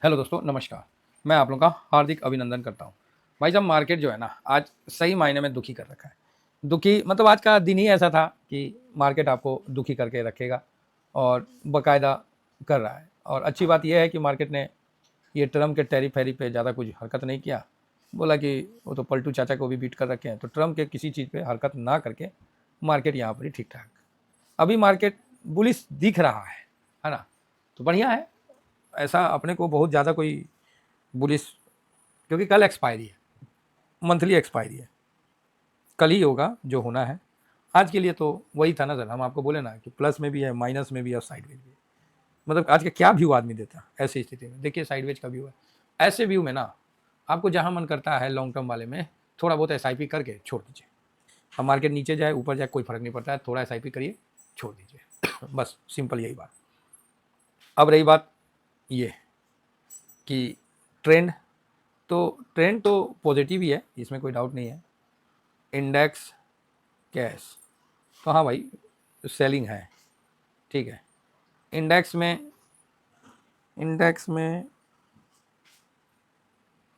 Hello दोस्तों, नमस्कार। मैं आप लोगों का हार्दिक अभिनंदन करता हूँ। भाई साहब, मार्केट जो है ना, आज सही मायने में दुखी कर रखा है। दुखी मतलब आज का दिन ही ऐसा था कि मार्केट आपको दुखी करके रखेगा और बाकायदा कर रहा है। और अच्छी बात यह है कि मार्केट ने ये ट्रम्प के टैरिफ-वैरिफ पे ज़्यादा कुछ हरकत नहीं किया। बोला कि वो तो पलटू चाचा को भी बीट कर रखे हैं, तो ट्रम्प के किसी चीज़ पे हरकत ना करके मार्केट यहाँ पर ही ठीक-ठाक। अभी मार्केट बुलिश दिख रहा है ना? तो बढ़िया है। ऐसा अपने को बहुत ज़्यादा कोई बुलिश, क्योंकि कल एक्सपायरी है, मंथली एक्सपायरी है, कल ही होगा जो होना है। आज के लिए तो वही था ना सर, हम आपको बोले ना कि प्लस में भी है, माइनस में भी है और साइडवेज भी है। मतलब आज का क्या व्यू आदमी देता है ऐसी स्थिति में? देखिए साइडवेज का व्यू है। ऐसे व्यू में ना आपको जहां मन करता है लॉन्ग टर्म वाले में थोड़ा बहुत एसआईपी करके छोड़ दीजिए। अब मार्केट नीचे जाए ऊपर जाए कोई फर्क नहीं पड़ता है, थोड़ा एसआईपी करिए, छोड़ दीजिए। बस सिंपल यही बात। अब रही बात ये कि ट्रेंड, तो ट्रेंड तो पॉजिटिव ही है, इसमें कोई डाउट नहीं है। इंडेक्स, कैश, तो हाँ भाई, सेलिंग है, ठीक है। इंडेक्स में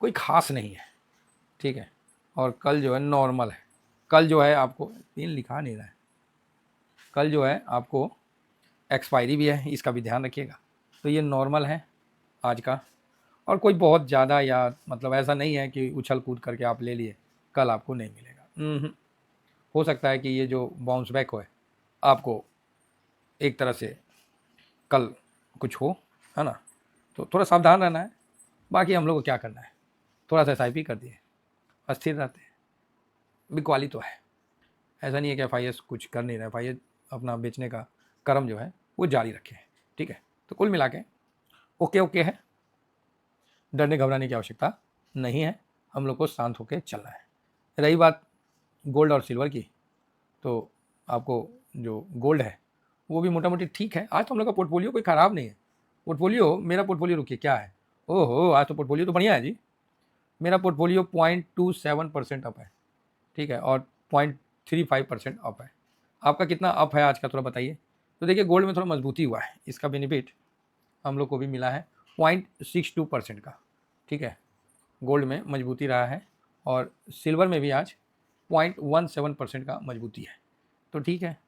कोई खास नहीं है, ठीक है। और कल जो है नॉर्मल है। कल जो है आपको पिन लिखा नहीं रहा है, कल जो है आपको एक्सपायरी भी है, इसका भी ध्यान रखिएगा। तो ये नॉर्मल है आज का, और कोई बहुत ज़्यादा या मतलब ऐसा नहीं है कि उछल कूद करके आप ले लिए कल आपको नहीं मिलेगा। हो सकता है कि ये जो बाउंस बैक हो आपको एक तरह से कल कुछ हो, है ना? तो थोड़ा सावधान रहना है। बाकी हम लोग को क्या करना है, थोड़ा सा एस कर दिए, अस्थिर रहते हैं। बिकवाली तो है, ऐसा नहीं है कि एफ कुछ कर नहीं रहा है। एफ अपना बेचने का क्रम जो है वो जारी रखे है, ठीक है। तो कुल मिला के ओके ओके है, डरने घबराने की आवश्यकता नहीं है, हम लोग को शांत होकर चलना है। रही बात गोल्ड और सिल्वर की, तो आपको जो गोल्ड है वो भी मोटा मोटी ठीक है। आज तो हम लोग का पोर्टफोलियो कोई ख़राब नहीं है। पोर्टफोलियो, मेरा पोर्टफोलियो रुकिए क्या है, ओहो आज तो पोर्टफोलियो तो बढ़िया है जी। मेरा पोर्टफोलियो 0.27% अप है, ठीक है, और 0.35% अप है। आपका कितना अप है आज का, थोड़ा बताइए। तो देखिए गोल्ड में थोड़ा मजबूती हुआ है, इसका बेनिफिट हम लोग को भी मिला है 0.62% का, ठीक है। गोल्ड में मजबूती रहा है, और सिल्वर में भी आज 0.17% का मजबूती है। तो ठीक है,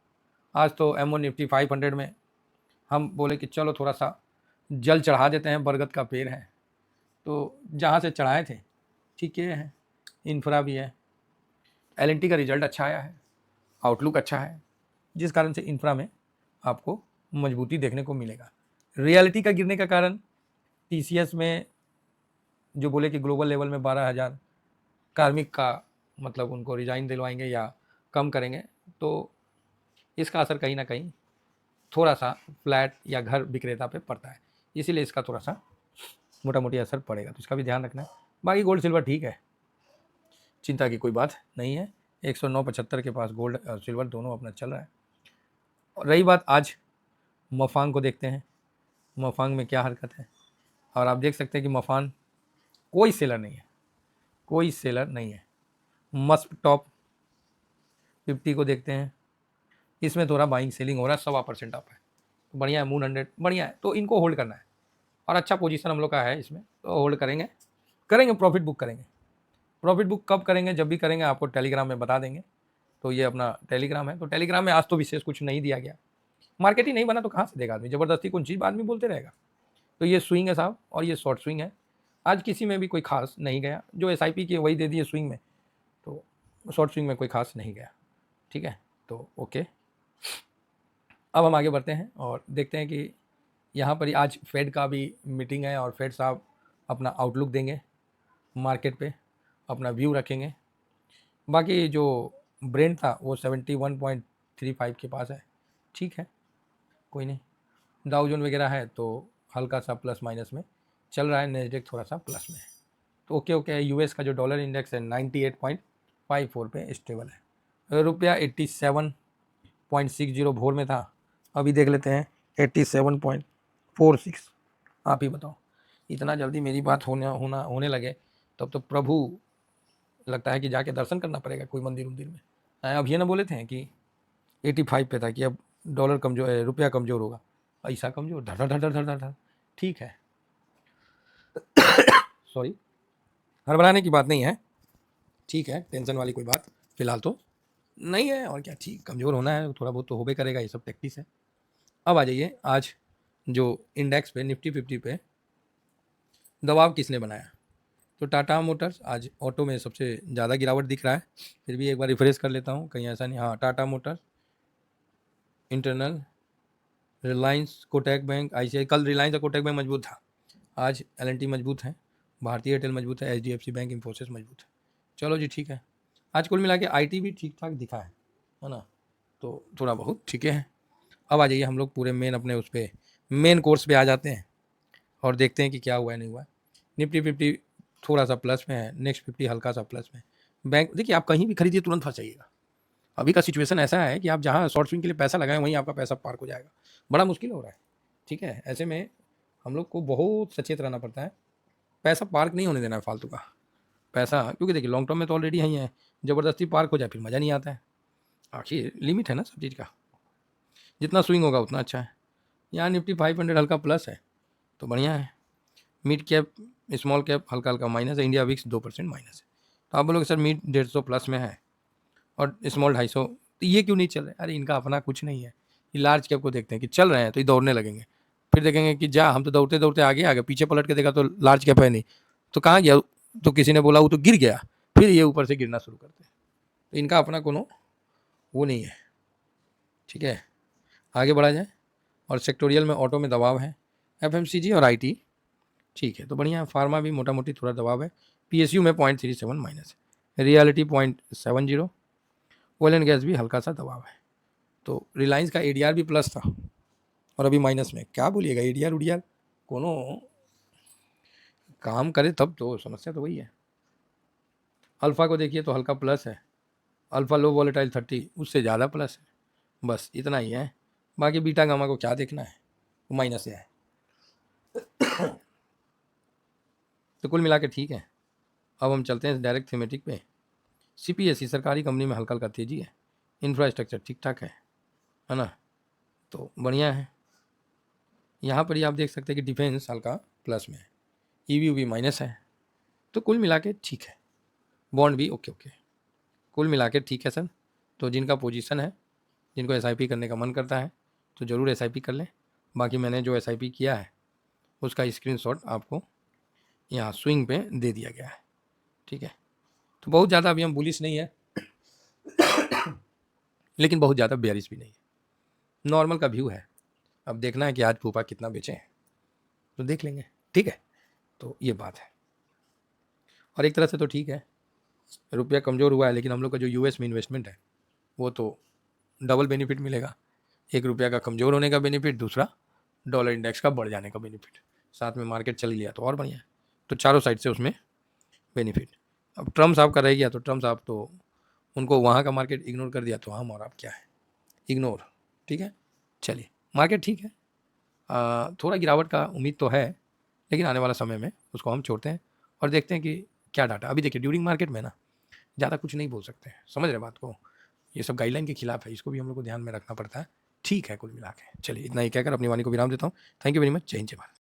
आज तो M1 निफ्टी 500 में हम बोले कि चलो थोड़ा सा जल चढ़ा देते हैं, बरगद का पेड़ है, तो जहाँ से चढ़ाए थे ठीक है। इंफ्रा भी है, LNT का रिजल्ट अच्छा आया है, आउटलुक अच्छा है, जिस कारण से इंफ्रा में आपको मजबूती देखने को मिलेगा। रियलिटी का गिरने का कारण TCS में जो बोले कि ग्लोबल लेवल में 12,000 कार्मिक का मतलब उनको रिजाइन दिलवाएंगे या कम करेंगे, तो इसका असर कहीं ना कहीं थोड़ा सा फ्लैट या घर विक्रेता पे पड़ता है, इसीलिए इसका थोड़ा सा मोटा मोटी असर पड़ेगा, तो इसका भी ध्यान रखना है। बाकी गोल्ड सिल्वर ठीक है, चिंता की कोई बात नहीं है। 109.75 के पास गोल्ड और सिल्वर दोनों अपना चल रहा है। और रही बात आज मफांग को देखते हैं, मफांग में क्या हरकत है। और आप देख सकते हैं कि मफान कोई सेलर नहीं है, कोई सेलर नहीं है। मस्क टॉप 50 को देखते हैं, इसमें थोड़ा बाइंग सेलिंग हो रहा है, 1.25% अप है, तो बढ़िया है। मून 100 बढ़िया है, तो इनको होल्ड करना है, और अच्छा पोजीशन हम लोग का है इसमें, तो होल्ड करेंगे, प्रॉफिट बुक करेंगे। प्रॉफिट बुक कब करेंगे, जब भी करेंगे आपको टेलीग्राम में बता देंगे। तो ये अपना टेलीग्राम है, तो टेलीग्राम में आज तो विशेष कुछ नहीं दिया गया। मार्केट ही नहीं बना तो कहाँ से देगा आदमी, ज़बरदस्ती कौन चीज़ आदमी बोलते रहेगा। तो ये स्विंग है साहब, और ये शॉर्ट स्विंग है। आज किसी में भी कोई खास नहीं गया, जो SIP की वही दे दिए स्विंग में, तो शॉर्ट स्विंग में कोई खास नहीं गया, ठीक है। तो ओके, अब हम आगे बढ़ते हैं और देखते हैं कि यहाँ पर आज फेड का भी मीटिंग है, और फेड साहब अपना आउटलुक देंगे मार्केट पे, अपना व्यू रखेंगे। बाकी जो ब्रेंट था वो 71.35 के पास है, ठीक है, कोई नहीं। डाउ जोन वगैरह है तो हल्का सा प्लस माइनस में चल रहा है, नेस्डेक थोड़ा सा प्लस में है, तो ओके ओके है। US का जो डॉलर इंडेक्स है 98.54 पे स्टेबल है। रुपया 87.60 भोर में था, अभी देख लेते हैं 87.46। आप ही बताओ, इतना जल्दी मेरी बात होने लगे तब तो प्रभु लगता है कि जाके दर्शन करना पड़ेगा कोई मंदिर उंदिर में। अब ये ना बोले थे कि 85 पे था कि अब डॉलर कमजोर, रुपया कमज़ोर होगा, ऐसा कमज़ोर, धड़ धड़ धड़ धड़ धड़ धड़, ठीक है। सॉरी, घबराने की बात नहीं है, ठीक है, टेंशन वाली कोई बात फिलहाल तो नहीं है। और क्या, ठीक, कमज़ोर होना है थोड़ा बहुत तो होबे करेगा, ये सब प्रैक्टिस है। अब आ जाइए, आज जो इंडेक्स पे निफ्टी 50 पे दबाव किसने बनाया? तो टाटा मोटर्स आज ऑटो में सबसे ज़्यादा गिरावट दिख रहा है, फिर भी एक बार रिफ्रेश कर लेता हूँ कहीं ऐसा नहीं। हाँ, Tata Motors, internal, Reliance, Kotak bank, ICICI। कल रिलायंस और कोटक बैंक मजबूत था, आज L&T मजबूत है, भारतीय एयरटेल मजबूत है, HDFC बैंक, इंफोसिस मजबूत है। चलो जी, ठीक है। आज कुल मिला के IT भी ठीक ठाक दिखा है ना, तो थोड़ा बहुत ठीक है। अब आ जाइए हम लोग पूरे मेन अपने उस पर मेन कोर्स पे आ जाते हैं और देखते हैं कि क्या हुआ है नहीं हुआ है। निफ्टी 50 थोड़ा सा प्लस में है, नेक्स्ट 50 हल्का सा प्लस में। बैंक देखिए, आप कहीं भी खरीदिए तुरंत फंस जाइएगा। अभी का सिचुएशन ऐसा है कि आप जहाँ शॉर्ट स्विंग के लिए पैसा लगाएं वहीं आपका पैसा पार्क हो जाएगा, बड़ा मुश्किल हो रहा है। ठीक है, ऐसे में हम लोग को बहुत सचेत रहना पड़ता है, पैसा पार्क नहीं होने देना है फालतू का पैसा, क्योंकि देखिए लॉन्ग टर्म में तो ऑलरेडी यहीं है, ज़बरदस्ती पार्क हो जाए फिर मज़ा नहीं आता है। आखिर लिमिट है ना सब चीज़ का, जितना स्विंग होगा उतना अच्छा है। यहाँ निफ्टी 500 हल्का प्लस है तो बढ़िया है। मिड कैप, स्मॉल कैप हल्का हल्का माइनस है, इंडिया विक्स 2% माइनस है। तो आप बोलोगे सर मिड 150 प्लस में है और स्मॉल 250, तो ये क्यों नहीं चल रहे? अरे इनका अपना कुछ नहीं है, ये लार्ज कैप को देखते हैं कि चल रहे हैं तो ये दौड़ने लगेंगे, फिर देखेंगे कि जा हम तो दौड़ते दौड़ते आगे आ गए, पीछे पलट के देखा तो लार्ज कैप है नहीं, तो कहाँ गया? तो किसी ने बोला वो तो गिर गया, फिर ये ऊपर से गिरना शुरू करते हैं। तो इनका अपना कोनो वो नहीं है। ठीक है, आगे बढ़ा जाए। और सेक्टोरियल में ऑटो में दबाव है, FMCG और IT ठीक है, तो बढ़िया है। फार्मा भी मोटा मोटी थोड़ा दबाव है, PSU में 0.37 माइनस है, रियलिटी 0.70, ऑयल एंड गैस भी हल्का सा दबाव है। तो रिलायंस का ADR भी प्लस था और अभी माइनस में। क्या बोलिएगा, ADR उडियर कोनो काम करे तब तो, समस्या तो वही है। अल्फ़ा को देखिए तो हल्का प्लस है, अल्फ़ा लो वॉलेटाइल 30 उससे ज़्यादा प्लस है, बस इतना ही है। बाकी बीटा गामा को क्या देखना है, वो माइनस है। तो कुल मिला के ठीक है। अब हम चलते हैं डायरेक्ट थीमेटिक पे। CPSE सरकारी कंपनी में हल्का हल्का तेजी है, इंफ्रास्ट्रक्चर ठीक ठाक है ना, तो बढ़िया है। यहाँ पर ही आप देख सकते हैं कि डिफेंस हल्का प्लस में है, EV भी माइनस है, तो कुल मिला के ठीक है। बॉन्ड भी ओके ओके, कुल मिला के ठीक है सर। तो जिनका पोजीशन है, जिनको SIP करने का मन करता है तो ज़रूर SIP कर लें। बाकी मैंने जो SIP किया है उसका स्क्रीनशॉट आपको यहाँ स्विंग पे दे दिया गया है। ठीक है, तो बहुत ज़्यादा अभी हम बुलिश नहीं है लेकिन बहुत ज़्यादा बेयरिश भी नहीं है, नॉर्मल का व्यू है। अब देखना है कि आज फूफा कितना बेचे हैं तो देख लेंगे। ठीक है, तो ये बात है। और एक तरह से तो ठीक है, रुपया कमज़ोर हुआ है लेकिन हम लोग का जो US में इन्वेस्टमेंट है वो तो डबल बेनिफिट मिलेगा। ₹1 का कमज़ोर होने का बेनिफिट, दूसरा डॉलर इंडेक्स का बढ़ जाने का बेनिफिट, साथ में मार्केट चल गया तो और बढ़िया है। तो चारों साइड से उसमें बेनिफिट। अब ट्रम्प साहब का रह गया तो ट्रम्प साहब तो उनको वहाँ का मार्केट इग्नोर कर दिया, तो हम और आप क्या है, इग्नोर। ठीक है, चलिए मार्केट ठीक है, थोड़ा गिरावट का उम्मीद तो है लेकिन आने वाला समय में उसको हम छोड़ते हैं और देखते हैं कि क्या डाटा। अभी देखिए ड्यूरिंग मार्केट में ना ज़्यादा कुछ नहीं बोल सकते हैं, समझ रहे बात को, ये सब गाइडलाइन के खिलाफ है, इसको भी हम लोग को ध्यान में रखना पड़ता है। ठीक है, कुल मिला के चलिए इतना ही कहकर अपनी वाणी को विराम देता हूँ। थैंक यू वेरी मच, जय हिंद जय भारत।